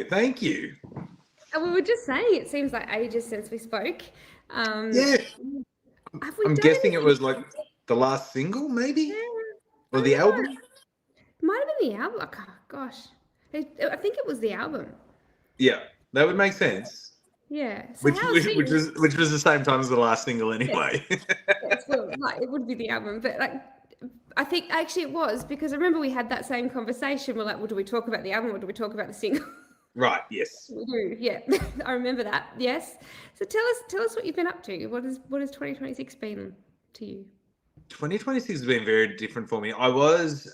Thank you. And we were just saying, it seems like ages since we spoke. Yeah. Have we I'm done guessing it anything? was like the last single, maybe? Yeah, Or I the know. album? Might have been the album. Oh, gosh. I think it was the album. Yeah, that would make sense. Yeah. So Which how's which things? was the same time as the last single Yes. anyway. Yes. Well, like, it would be the album, but like, I think actually it was, because I remember we had that same conversation. We're like, well, do we talk about the album or do we talk about the single? Right, yes. We do. Yeah. I remember that. Yes. So tell us what you've been up to. What has 2026 been to you? 2026 has been very different for me. I was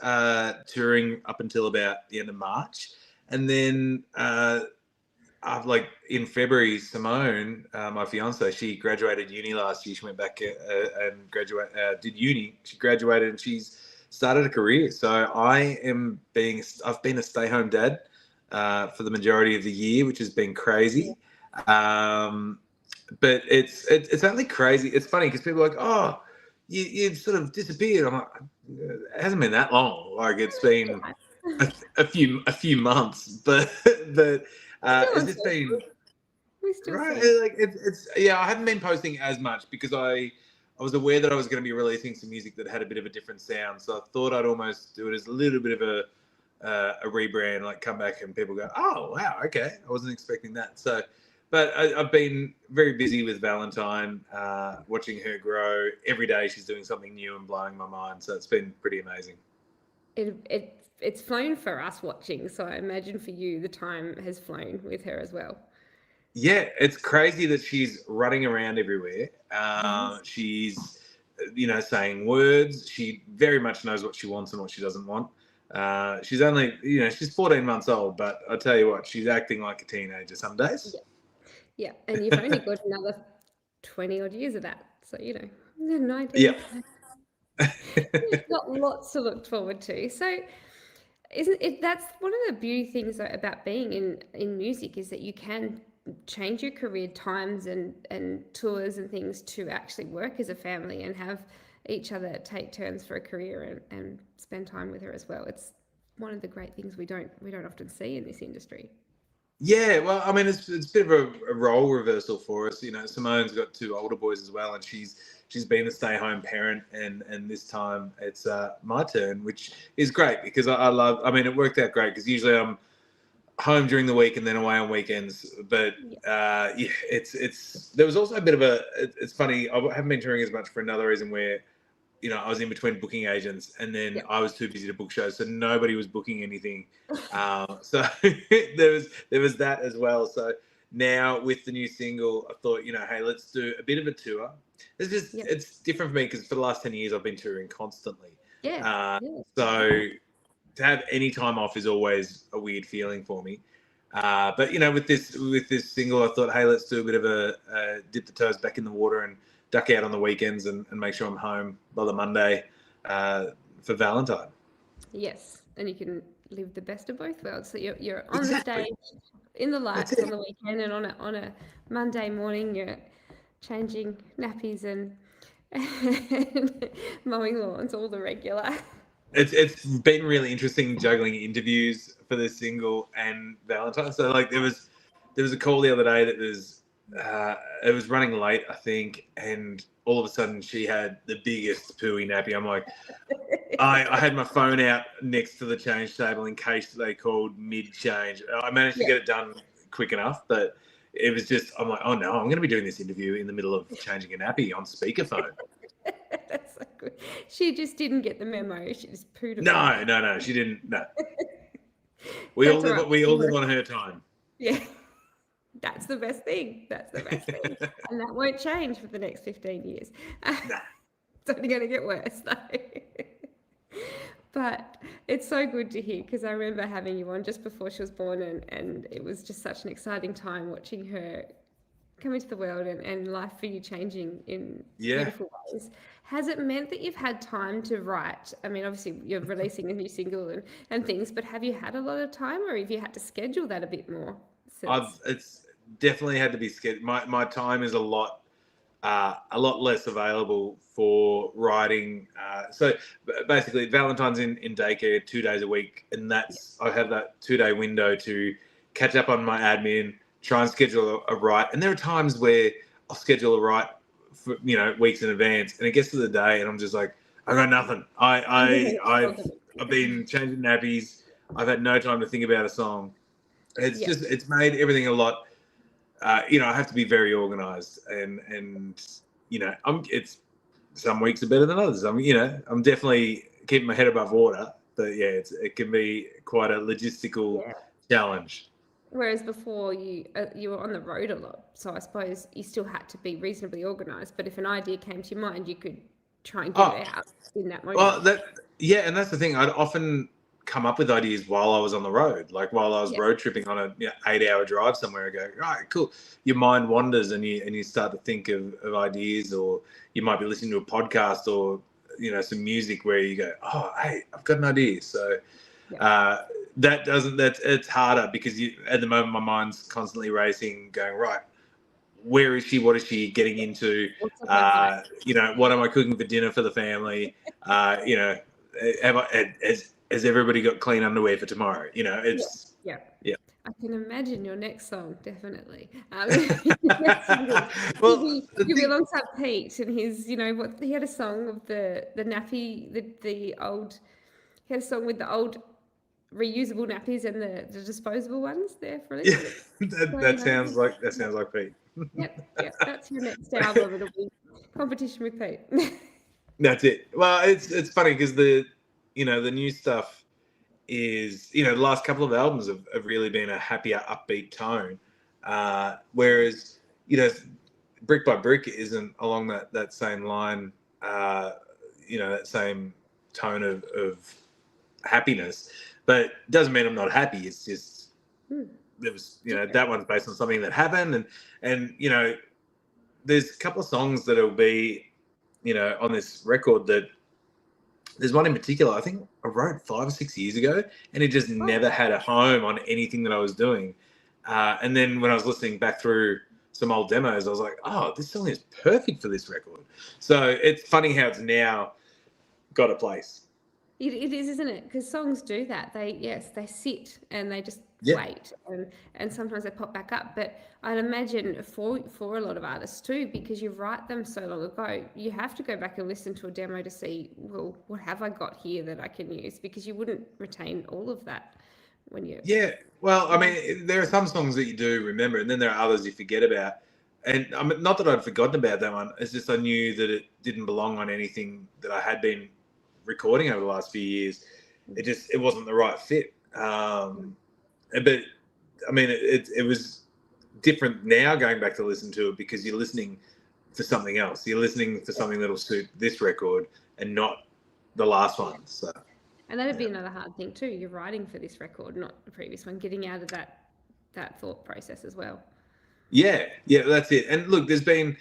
touring up until about the end of March, and then I've like in February, Simone, my fiance, she graduated uni last year. She went back and did uni. She graduated and she's started a career. So I've been a stay-home dad for the majority of the year, which has been crazy. But it's only crazy. It's funny because people are like, oh, you've sort of disappeared. I'm like, it hasn't been that long. Like it's been a few months, but it's just been We still right. see. Like it's yeah. I haven't been posting as much because I was aware that I was going to be releasing some music that had a bit of a different sound. So I thought I'd almost do it as a little bit of a rebrand, like come back and people go, oh wow, okay, I wasn't expecting that. So. But I've been very busy with Valentine, watching her grow. Every day she's doing something new and blowing my mind. So it's been pretty amazing. It's flown for us watching, so I imagine for you the time has flown with her as well. Yeah, it's crazy that she's running around everywhere. Yes. She's, saying words. She very much knows what she wants and what she doesn't want. She's only, she's 14 months old, but I tell you what, she's acting like a teenager some days. Yeah, and you've only got another 20 odd years of that. So, 19. Yeah. You've got lots to look forward to. So, isn't it? That's one of the beauty things about being in music, is that you can change your career times and tours and things to actually work as a family and have each other take turns for a career and spend time with her as well. It's one of the great things we don't often see in this industry. Yeah, well, I mean, it's a bit of a role reversal for us. Simone's got two older boys as well, and she's been a stay-home parent, and this time it's my turn, which is great because I love. I mean, it worked out great because usually I'm home during the week and then away on weekends. But it's there was also a bit of it's funny. I haven't been touring as much for another reason where. I was in between booking agents, and then I was too busy to book shows, so nobody was booking anything. So there was that as well. So now with the new single, I thought, hey, let's do a bit of a tour. It's different for me because for the last 10 years I've been touring constantly. So to have any time off is always a weird feeling for me. But with this single, I thought, hey, let's do a bit of a dip the toes back in the water and duck out on the weekends and make sure I'm home by the Monday for Valentine. Yes, and you can live the best of both worlds. So you're on the stage, in the lights on the weekend, and on a Monday morning you're changing nappies and mowing lawns, all the regular. It's been really interesting juggling interviews for this single and Valentine. So like there was a call the other day that was it was running late, I think, and all of a sudden she had the biggest pooey nappy. I'm like, I had my phone out next to the change table in case they called mid-change. I managed to get it done quick enough, but it was just, I'm like, oh no, I'm going to be doing this interview in the middle of changing a nappy on speakerphone. That's so good. She just didn't get the memo. She just pooed. No, she didn't. No. We all live on her time. Yeah. That's the best thing. And that won't change for the next 15 years. It's only going to get worse, though. But it's so good to hear, because I remember having you on just before she was born, and it was just such an exciting time watching her come into the world and life for you changing in beautiful ways. Has it meant that you've had time to write? I mean, obviously you're releasing a new single and things, but have you had a lot of time, or have you had to schedule that a bit more? It's definitely had to be scheduled. My time is a lot less available for writing. So basically, Valentine's in daycare 2 days a week, and I have that 2 day window to catch up on my admin, try and schedule a write. And there are times where I'll schedule a write for, weeks in advance, and it gets to the day and I'm just like, I got nothing. I've been changing nappies. I've had no time to think about a song. It's made everything a lot. I have to be very organized, and it's some weeks are better than others. I'm definitely keeping my head above water, but it can be quite a logistical challenge. Whereas before you were on the road a lot, so I suppose you still had to be reasonably organised. But if an idea came to your mind, you could try and get it out in that moment. Well, and that's the thing. I'd often come up with ideas while I was on the road, like while I was road tripping on a 8-hour drive somewhere. I go, right, cool. Your mind wanders and you start to think of ideas, or you might be listening to a podcast or some music where you go, oh, hey, I've got an idea. So. It's harder because at the moment my mind's constantly racing, going, right, where is she? What is she getting into? What am I cooking for dinner for the family? Has everybody got clean underwear for tomorrow? It's I can imagine your next song, definitely. Well, you'll be alongside Pete and his, he had a song of the nappy, the old, he had a song with the old reusable nappies and the disposable ones there for a little bit. that sounds like Pete. Yep, that's your next album. It'll be competition with Pete. That's it. Well, it's funny because the new stuff is, the last couple of albums have really been a happier, upbeat tone, whereas Brick by Brick isn't along that same line, that same tone of happiness. But it doesn't mean I'm not happy. It's just there was, that one's based on something that happened, and there's a couple of songs that'll be, on this record that there's one in particular I think I wrote 5 or 6 years ago, and it just never had a home on anything that I was doing. And then when I was listening back through some old demos, I was like, oh, this song is perfect for this record. So it's funny how it's now got a place. It is, isn't it? Because songs do that. They sit and they just wait, and sometimes they pop back up. But I'd imagine for a lot of artists too, because you write them so long ago, you have to go back and listen to a demo to see, well, what have I got here that I can use? Because you wouldn't retain all of that when you. Yeah, well, I mean, there are some songs that you do remember, and then there are others you forget about. And I mean, not that I'd forgotten about that one. It's just I knew that it didn't belong on anything that I had been recording over the last few years. It wasn't the right fit. But I mean, it was different now going back to listen to it, because you're listening for something else. You're listening for something that'll suit this record and not the last one. So, and that'd be another hard thing too. You're writing for this record, not the previous one. Getting out of that thought process as well. Yeah, that's it. And look, there's been,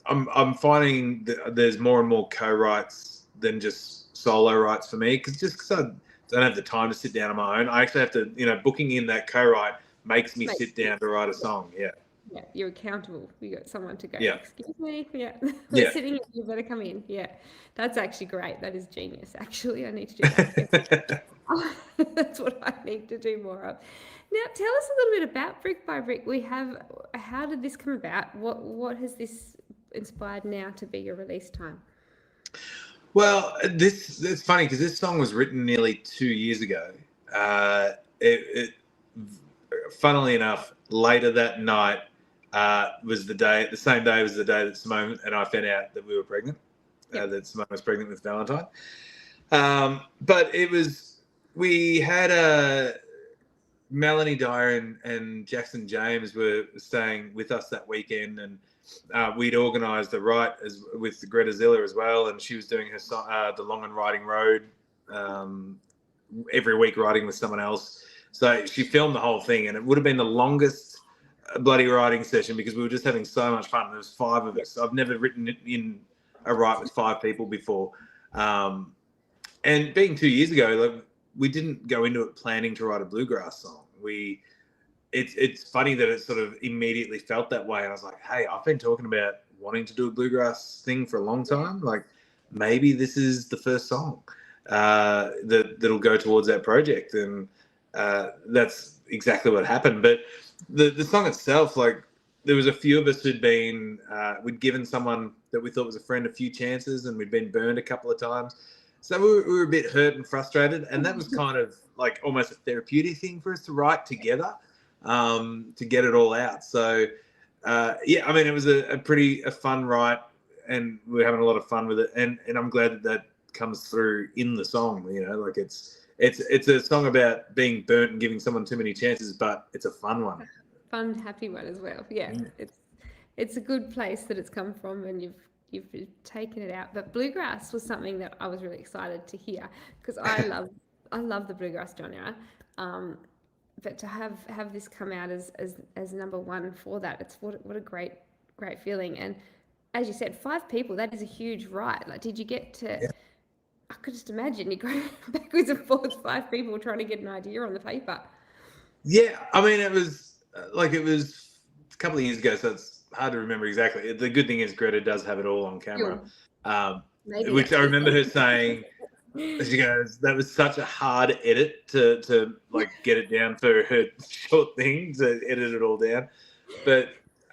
I'm finding that there's more and more co-writes than just solo writes for me, because I don't have the time to sit down on my own. I actually have to, booking in that co-write makes me sit down to write a song. Yeah, you're accountable. You got someone to go, excuse me, we're sitting here, you better come in. That's actually great. That is genius, actually. I need to do that. That's what I need to do more of. Now, tell us a little bit about Brick by Brick. How did this come about? What has this inspired now to be your release time? Well, it's funny because this song was written nearly 2 years ago. Funnily enough, later that night was the same day was the day that Simone and I found out that we were pregnant, that Simone was pregnant with Valentine. But we had Melanie Dyer and Jackson James were staying with us that weekend, and we'd organised a write with Greta Ziller as well, and she was doing her the Long and Riding Road every week, writing with someone else. So she filmed the whole thing, and it would have been the longest bloody writing session because we were just having so much fun. There was 5 of us. I've never written in a write with 5 people before, and being 2 years ago, we didn't go into it planning to write a bluegrass song. It's funny that it sort of immediately felt that way. And I was like, hey, I've been talking about wanting to do a bluegrass thing for a long time. Like, maybe this is the first song that'll go towards that project. And that's exactly what happened. But the song itself, like, there was a few of us who'd been we'd given someone that we thought was a friend a few chances, and we'd been burned a couple of times. So we were a bit hurt and frustrated, and that was kind of like almost a therapeutic thing for us to write together, to get it all out. So yeah, I mean, it was a fun write, and we're having a lot of fun with it, and I'm glad that comes through in the song. You know, like it's a song about being burnt and giving someone too many chances, but it's a fun one. Fun, happy one as well. Yeah, it's a good place that it's come from, and you've taken it out. But bluegrass was something that I was really excited to hear, because I love the bluegrass genre. But to have this come out as number one for that, it's what a great feeling. And as you said, 5 people, that is a huge write. Like, did you get to? Yeah. I could just imagine you go backwards and forwards, 5 people trying to get an idea on the paper. Yeah, I mean, it was a couple of years ago, so it's hard to remember exactly. The good thing is Greta does have it all on camera, which I remember her saying. She goes, that was such a hard edit to like get it down for her short thing, to edit it all down. But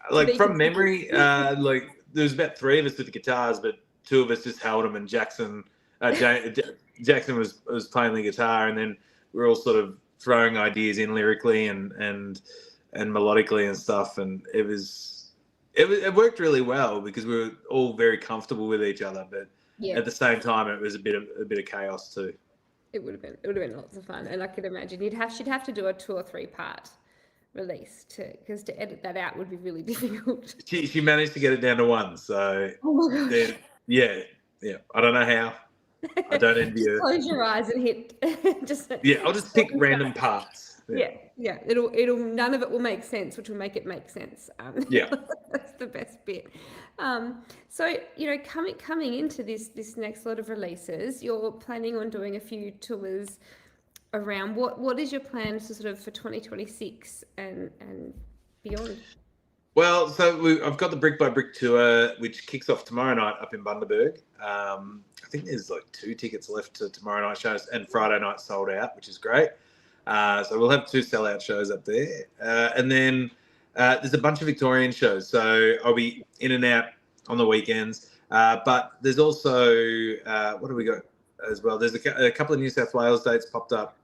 like from memory, like there was about 3 of us with the guitars, but 2 of us just held them, and Jackson was playing the guitar, and then we were all sort of throwing ideas in lyrically and melodically and stuff, and it worked really well because we were all very comfortable with each other, but at the same time it was a bit of chaos too. It would have been lots of fun, and I could imagine she'd have to do a 2 or 3 part release because to edit that out would be really difficult. She managed to get it down to 1, so yeah, I don't know how. I don't envy her. Close your eyes and hit. I'll just pick random parts. Yeah. It'll none of it will make sense, which will make it make sense. That's the best bit. So coming into this next lot of releases, you're planning on doing a few tours around. What is your plan for 2026 and beyond? Well, so I've got the Brick by Brick tour, which kicks off tomorrow night up in Bundaberg. I think there's like 2 tickets left to tomorrow night shows, and Friday night sold out, which is great. So we'll have 2 sellout shows up there. And then there's a bunch of Victorian shows. So I'll be in and out on the weekends. But there's also, what have we got as well? There's a couple of New South Wales dates popped up,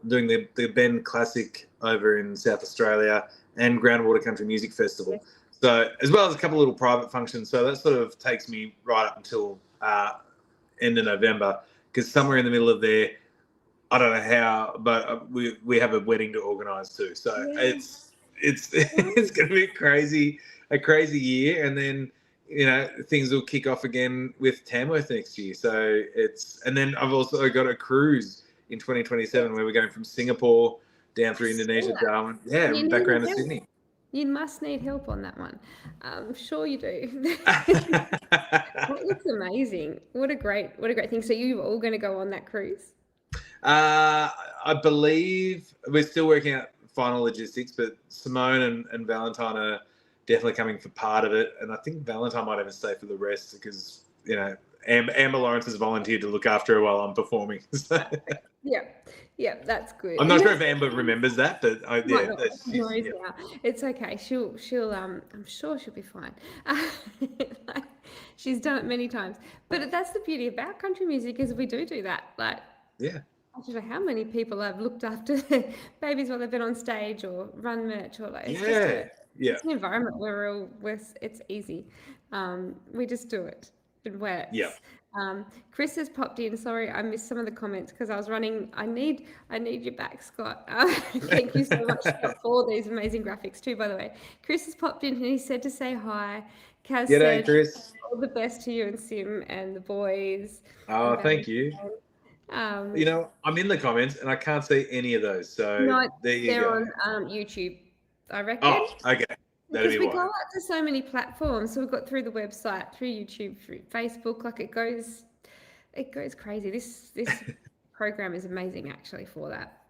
doing the Ben Classic over in South Australia and Groundwater Country Music Festival. Yeah. So as well as a couple of little private functions. So that sort of takes me right up until end of November, because somewhere in the middle of there, I don't know how, but we have a wedding to organise too. So it's it's going to be a crazy year, and then things will kick off again with Tamworth next year. So and then I've also got a cruise in 2027 where we're going from Singapore down through Indonesia, Darwin, back around to Sydney. You must need help on that one. I'm sure you do. That looks amazing. What a great thing. So you're all going to go on that cruise? I believe we're still working out final logistics, but Simone and Valentine are definitely coming for part of it, and I think Valentine might even stay for the rest because Amber Lawrence has volunteered to look after her while I'm performing. Yeah, that's good. I'm not sure if Amber remembers that, but it's okay. She'll I'm sure she'll be fine. She's done it many times, but that's the beauty about country music is we do that. Like, I don't know how many people I've looked after their babies while they've been on stage or run merch or like. It's an environment where it's easy. We just do it. It works. Yeah. Chris has popped in. Sorry, I missed some of the comments because I was running. I need you back, Scott. Thank you so much for these amazing graphics too, by the way. Chris has popped in and he said to say hi. Kaz said, Chris. All the best to you and Sim and the boys. Oh, thank you. I'm in the comments and I can't see any of those. So they're on YouTube, I reckon. Oh, okay. Because we go out to so many platforms. So we've got through the website, through YouTube, through Facebook. Like it goes crazy. This program is amazing actually for that.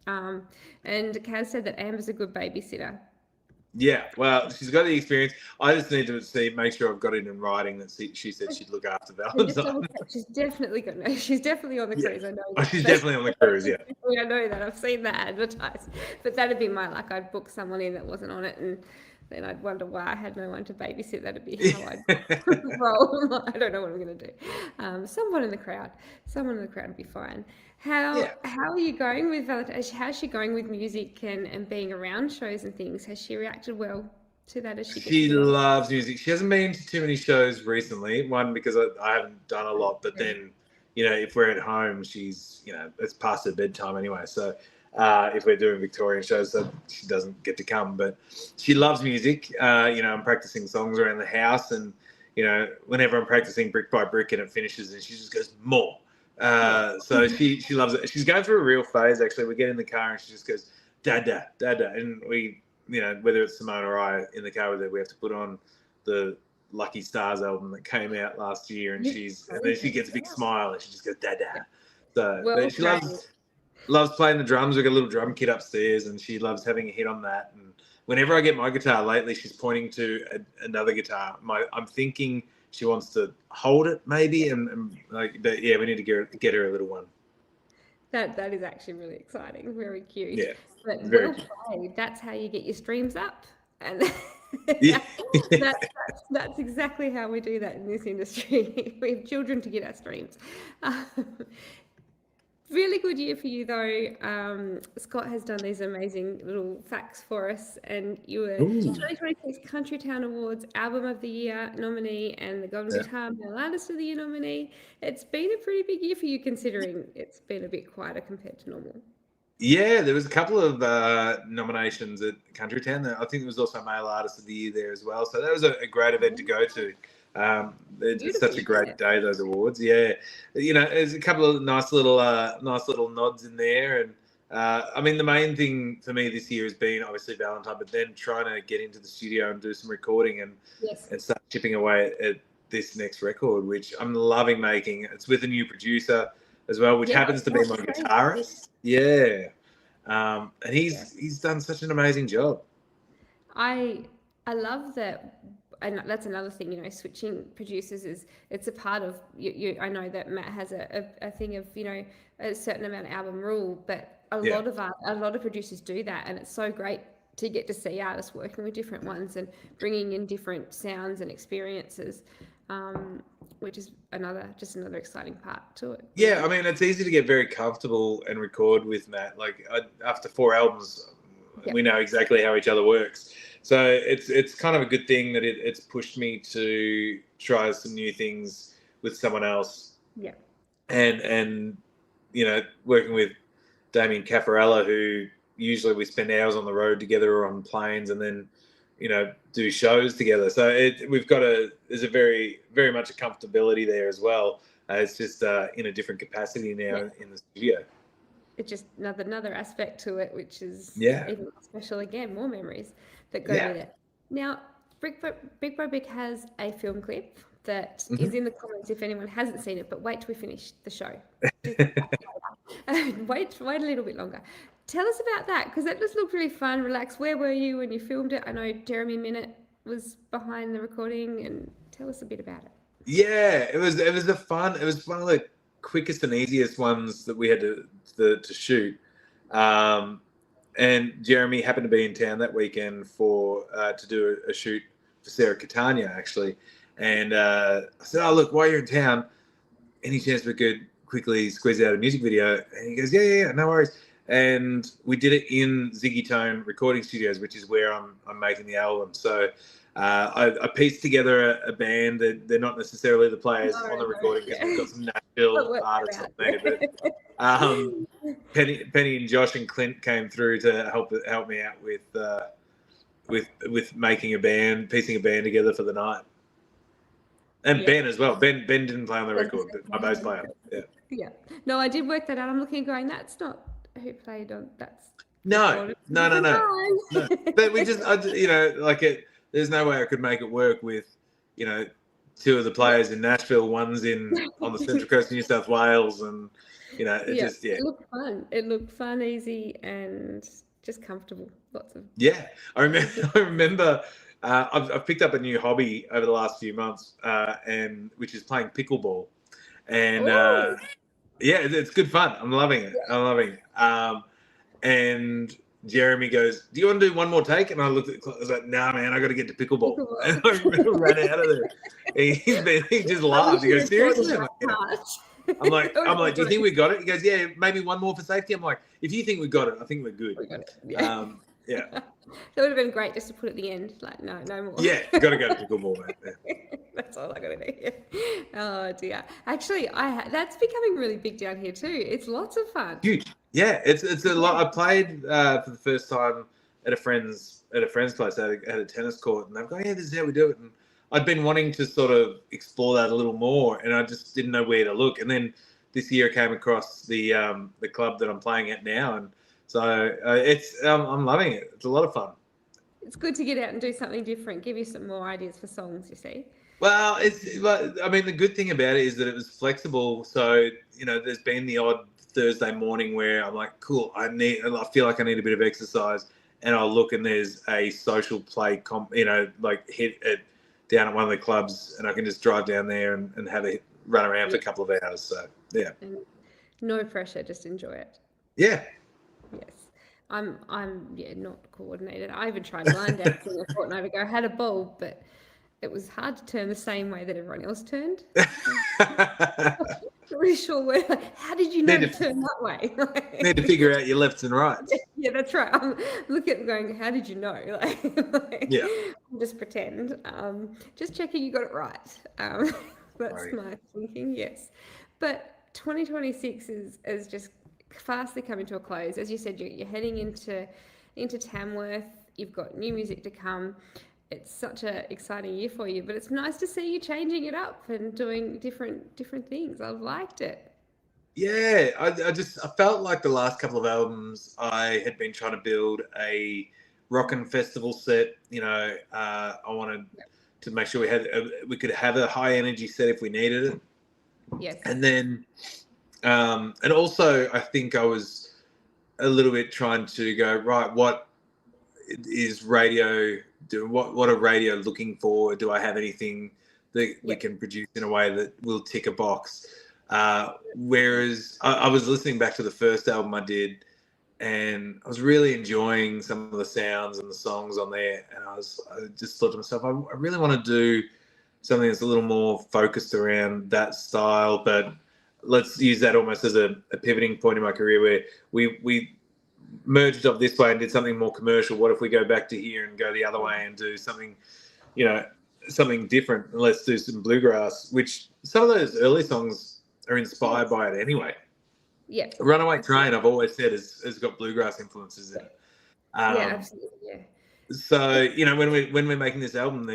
And Kaz said that Amber's a good babysitter. Yeah, well, she's got the experience. I just need to make sure I've got it in writing that she said she'd look after And just Valentine. double check, she's definitely got no. She's definitely on the Yeah. cruise. I know Oh, that. she's definitely on the cruise. Yeah. I know that. I've seen that advertised. But that'd be my luck. I'd book someone in that wasn't on it, and then I'd wonder why I had no one to babysit. That'd be how I'd roll. I don't know what I'm going to do. Someone in the crowd. Someone in the crowd would be fine. How are you going with Valentine? How's she going with music and being around shows and things? Has she reacted well to that as she gets She along? loves music. She hasn't been to too many shows recently. One, because I haven't done a lot, but then, if we're at home, she's, it's past her bedtime anyway. So if we're doing Victorian shows, so she doesn't get to come. But she loves music. I'm practicing songs around the house, and, whenever I'm practicing brick by brick and it finishes, and she just goes, more. So she loves it. She's going through a real phase, actually. We get in the car and she just goes, Dada, Dada. And we, whether it's Simone or I in the car with her, we have to put on the Lucky Stars album that came out last year, and then she gets a big smile and she just goes Dada. So she loves playing the drums. We've got a little drum kit upstairs, and she loves having a hit on that. And whenever I get my guitar lately, she's pointing to another guitar. I'm thinking she wants to hold it maybe, but yeah, we need to get her a little one. That is actually really exciting. Very cute. Yeah. But well played. That's how you get your streams up. And that's exactly how we do that in this industry. We have children to get our streams. Really good year for you, though. Scott has done these amazing little facts for us, and you were 2026 Country Town Awards Album of the Year nominee and the Golden Guitar Male Artist of the Year nominee. It's been a pretty big year for you, considering it's been a bit quieter compared to normal. Yeah, there was a couple of nominations at Country Town. I think there was also Male Artist of the Year there as well. So that was a great event to go to. It's such a great day, those awards. Yeah, there's a couple of nice little nods in there, and the main thing for me this year has been obviously Valentine, but then trying to get into the studio and do some recording and start chipping away at this next record, which I'm loving making. It's with a new producer as well, which happens to be my guitarist. Yeah, and he's done such an amazing job. I love that. And that's another thing, switching producers it's a part of you. I know that Matt has a thing of, a certain amount of album rule, but a lot of producers do that. And it's so great to get to see artists working with different ones and bringing in different sounds and experiences, which is another exciting part to it. Yeah. It's easy to get very comfortable and record with Matt. Like after 4 albums, we know exactly how each other works. So it's kind of a good thing that it's pushed me to try some new things with someone else. Yeah. And working with Damien Caffarella, who usually we spend hours on the road together or on planes, and then do shows together. So there's a very, very much a comfortability there as well. It's just in a different capacity now in the studio. It's just another aspect to it, which is even special. Again, more memories that go with it. Now, Brick by Brick has a film clip that is in the comments if anyone hasn't seen it, but wait till we finish the show. Wait a little bit longer. Tell us about that, because that just looked really fun, relaxed. Where were you when you filmed it? I know Jeremy Minute was behind the recording, and tell us a bit about it. Yeah, it was one of the quickest and easiest ones that we had to shoot. And Jeremy happened to be in town that weekend to do a shoot for Sarah Catania, actually. And I said, "Oh, look, while you're in town, any chance we could quickly squeeze out a music video?" And he goes, "Yeah, no worries." And we did it in Ziggy Tone Recording Studios, which is where I'm making the album. So I pieced together a band that they're not necessarily the players on the recording, because we've got some Nashville artists on there. But Penny and Josh and Clint came through to help me out with making piecing a band together for the night. And Ben as well. Ben didn't play on the record, but my bass player. Yeah. No, I did work that out. I'm looking and going, that's not who played on. That's no. But we just, there's no way I could make it work with, 2 of the players in Nashville, one's on the Central Coast of New South Wales, and it looked fun. It looked fun, easy, and just comfortable. Lots of Yeah, I remember. I've picked up a new hobby over the last few months, and which is playing pickleball, and oh yeah, it's good fun. I'm loving it. I'm loving it. And Jeremy goes, "Do you want to do one more take?" And I looked at the clock. I was like, "Nah, man, I got to get to pickleball." And I ran out of there. He just laughed. He goes, "Seriously?" I'm like, "Do you think we got it?" He goes, "Yeah, maybe one more for safety." I'm like, "If you think we got it, I think we're good." We got it. Yeah. Yeah. That would have been great just to put at the end, like, no more. Yeah, got to go to pickleball, man. Yeah. That's all I got to do. Yeah. Oh dear. Actually, that's becoming really big down here too. It's lots of fun. Huge. Yeah, it's a lot. I played for the first time at a friend's place at a tennis court, and they've gone, "Yeah, this is how we do it." And I'd been wanting to sort of explore that a little more, and I just didn't know where to look. And then this year I came across the club that I'm playing at now, and so it's I'm loving it. It's a lot of fun. It's good to get out and do something different. Give you some more ideas for songs. You see. Well, I mean, the good thing about it is that it was flexible. So there's been the odd Thursday morning where I'm like, cool, I feel like I need a bit of exercise, and I'll look and there's a social play like hit it down at one of the clubs, and I can just drive down there and have a run around for a couple of hours. So yeah, and no pressure, just enjoy it. Yeah. Yes. I'm not coordinated. I even tried line dancing a fortnight ago. I had a ball, but it was hard to turn the same way that everyone else turned. Not really sure where. How did you know to turn that way? Need to figure out your lefts and rights. Yeah, that's right. I'm looking at them going, how did you know? Yeah. Just pretend. Just checking you got it right. That's my thinking. Yes, but 2026 is just fastly coming to a close. As you said, you're heading into Tamworth. You've got new music to come. It's such an exciting year for you, but it's nice to see you changing it up and doing different things. I've liked it. Yeah, I felt like the last couple of albums I had been trying to build a rockin' festival set. I wanted to make sure we could have a high energy set if we needed it. Yes. And then, and also I think I was a little bit trying to go, right, what is radio doing? What are radio looking for? Do I have anything that we can produce in a way that will tick a box? Whereas I was listening back to the first album I did, and I was really enjoying some of the sounds and the songs on there. And I just thought to myself, I really want to do something that's a little more focused around that style, but let's use that almost as a pivoting point in my career where we merged off this way and did something more commercial. What if we go back to here and go the other way and do something, something different? And let's do some bluegrass, which some of those early songs are inspired by it anyway. Yeah. Runaway Train, I've always said, has got bluegrass influences in it. Yeah, absolutely. Yeah. So, when we're making this album,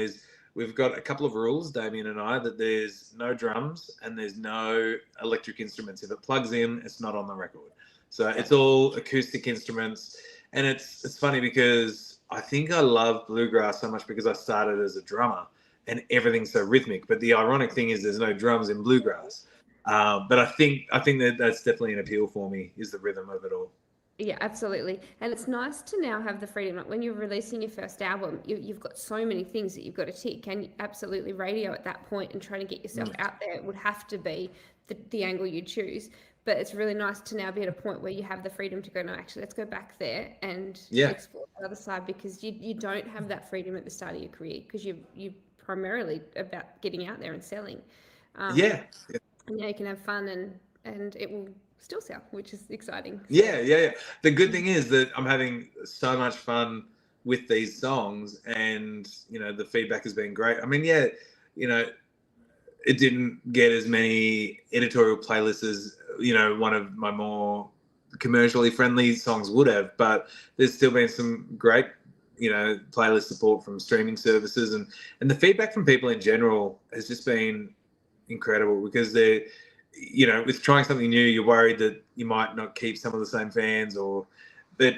we've got a couple of rules, Damien and I, that there's no drums and there's no electric instruments. If it plugs in, it's not on the record. So it's all acoustic instruments. And it's funny because I think I love bluegrass so much because I started as a drummer and everything's so rhythmic. But the ironic thing is there's no drums in bluegrass. But I think that's definitely an appeal for me, is the rhythm of it all. Yeah, absolutely. And it's nice to now have the freedom. Like when you're releasing your first album, you've got so many things that you've got to tick. And absolutely radio at that point and trying to get yourself out there would have to be the angle you choose. But it's really nice to now be at a point where you have the freedom to go, no, actually, let's go back there and explore the other side, because you don't have that freedom at the start of your career because you primarily about getting out there and selling. And now you can have fun and it will still sell, which is exciting. Yeah. The good thing is that I'm having so much fun with these songs, and the feedback has been great. I mean, it didn't get as many editorial playlists as one of my more commercially friendly songs would have, but there's still been some great playlist support from streaming services, and the feedback from people in general has just been incredible, because they're with trying something new, you're worried that you might not keep some of the same fans, but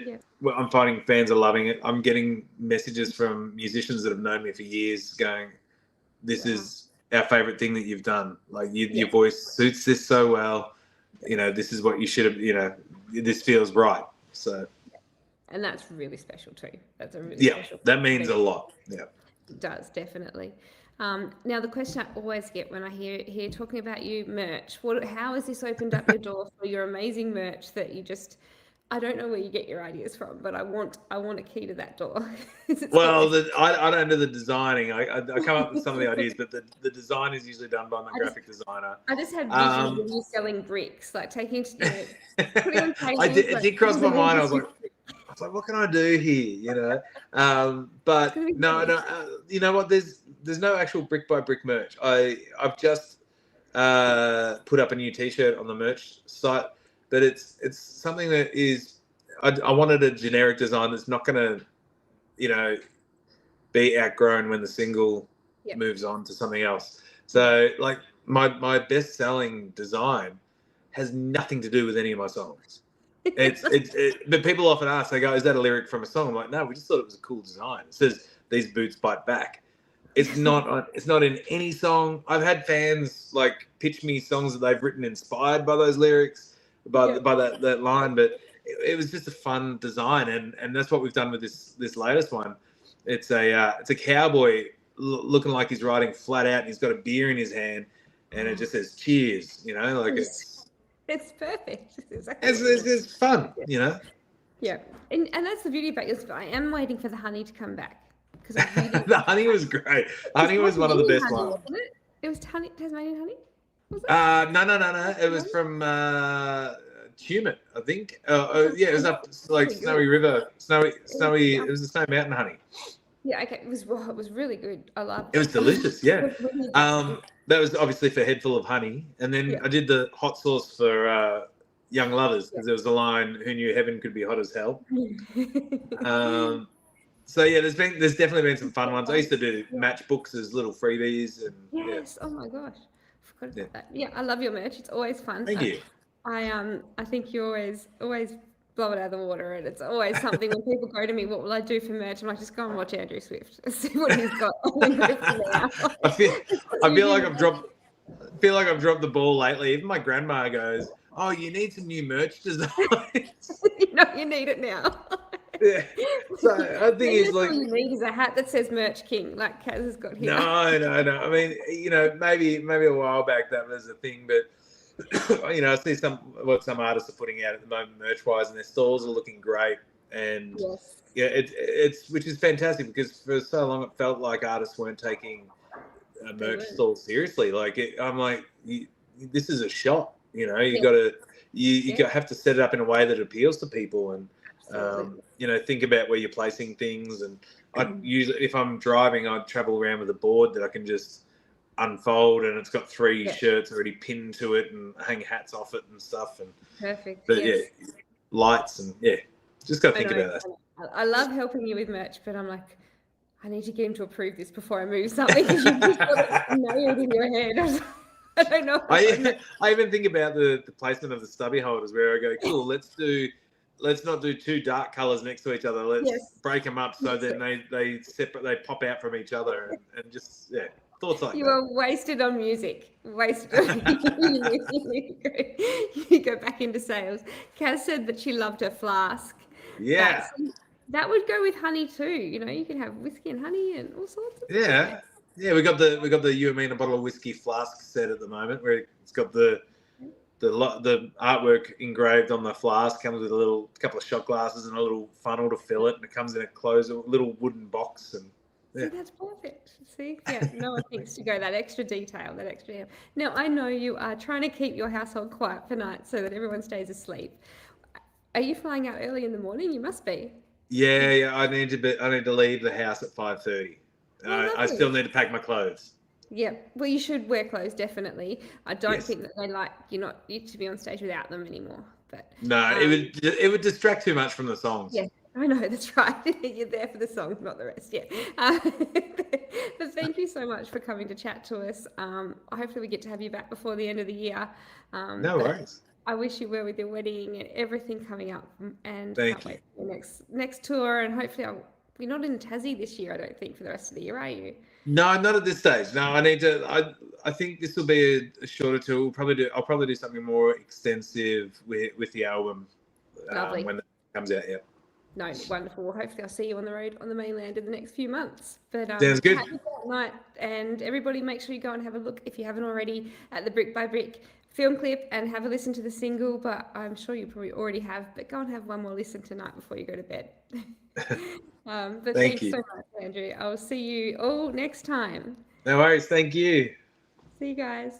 I'm finding fans are loving it. I'm getting messages from musicians that have known me for years going, this is our favorite thing that you've done. Like your voice suits this so well. This is what you should have, this feels right. So. And that's really special too. That's a really Yeah, special that means a lot. Yeah. It does, definitely. Now, the question I always get when I hear talking about you, merch. How has this opened up your door for your amazing merch that you just? I don't know where you get your ideas from, but I want a key to that door. Well, I don't do the designing. I come up with some of the ideas, but the design is usually done by my graphic designer. I just had visions of you selling bricks, like taking, putting on tables. It did cross my mind. I was like, what can I do here? But no. You know what? There's no actual brick by brick merch. I've just put up a new T-shirt on the merch site, but it's something that is. I wanted a generic design that's not going to, be outgrown when the single moves on to something else. So, like my best selling design has nothing to do with any of my songs. But people often ask, they go, "Is that a lyric from a song?" I'm like, "No, we just thought it was a cool design. It says these boots bite back." It's not in any song. I've had fans like pitch me songs that they've written inspired by those lyrics, by that line. But it was just a fun design, and that's what we've done with this latest one. It's a cowboy looking like he's riding flat out, and he's got a beer in his hand, and it just says "Cheers." It's perfect. It's fun, Yeah, and that's the beauty about yours. I am waiting for the honey to come back. The honey was great. Honey was one of the best ones. Wasn't it? It was Tasmanian honey? Was it? No. It was from Tumut, I think. It was up like Snowy River, snowy. It was the Snowy Mountain honey. Yeah, okay. It was really good. I loved it. It was delicious. Yeah. That was obviously for Head Full of Honey, and then I did the hot sauce for Young Lovers because there was a line, "Who knew heaven could be hot as hell." So there's definitely been some fun ones. I used to do matchbooks as little freebies, and oh my gosh, I forgot about that. Yeah, I love your merch. It's always fun. Thank you. I think you always blow it out of the water, and it's always something when people go to me, "What will I do for merch?" I'm like, just go and watch Andrew Swift, see what he's got. I feel like I've dropped the ball lately. Even my grandma goes, "Oh, you need some new merch designs." You need it now. Yeah. So I think it's like all you need is a hat that says Merch King, like Kaz has got here. No. I mean, maybe a while back that was a thing, but I see what some artists are putting out at the moment, merch wise, and their stalls are looking great. And it's which is fantastic because for so long it felt like artists weren't taking a merch stall seriously. I'm like, this is a shop. You got to have to set it up in a way that appeals to people and. Think about where you're placing things, and I usually, if I'm driving, I travel around with a board that I can just unfold, and it's got 3 shirts already pinned to it, and hang hats off it and stuff. And perfect. But lights and just got to think about that. I love helping you with merch, but I'm like, I need to get him to approve this before I move something because you've just got it nailed in your head. I don't know. I even think about the placement of the stubby holders where I go, cool, let's not do 2 dark colors next to each other. Let's break them up so then they separate, they pop out from each other, and just thoughts like you that. are wasted on music. Wasted. You go back into sales. Kaz said that she loved her flask. Yeah. That would go with honey too. You can have whiskey and honey and all sorts of stuff. Yeah, we got the You and Me in a Bottle of Whiskey flask set at the moment where it's got the artwork engraved on the flask, comes with a couple of shot glasses and a little funnel to fill it, and it comes in a little wooden box. And See, that's perfect. See, no one thinks to go that extra detail. Now I know you are trying to keep your household quiet for night so that everyone stays asleep. Are you flying out early in the morning? You must be. Yeah. I need to leave the house at 5:30. I still need to pack my clothes. Yeah, well, you should wear clothes, definitely. I don't think that they like you to be on stage without them anymore. But no, it would distract too much from the songs. Yeah, I know, that's right. You're there for the songs, not the rest. Yeah. But thank you so much for coming to chat to us. Hopefully we get to have you back before the end of the year. No worries. I wish you well with your wedding and everything coming up. And thank you. Wait for the next tour. And hopefully we're not in Tassie this year, I don't think, for the rest of the year, are you? No, not at this stage. No, I need to. I think this will be a shorter tour. I'll probably do something more extensive with the album when it comes out. Yeah. No, wonderful. Hopefully I'll see you on the road on the mainland in the next few months. But Sounds good. have a great night, and everybody make sure you go and have a look, if you haven't already, at the Brick by Brick film clip and have a listen to the single. But I'm sure you probably already have, but go and have one more listen tonight before you go to bed. But Thank thanks you. so much, Andrew. I'll see you all next time. No worries. Thank you. See you guys.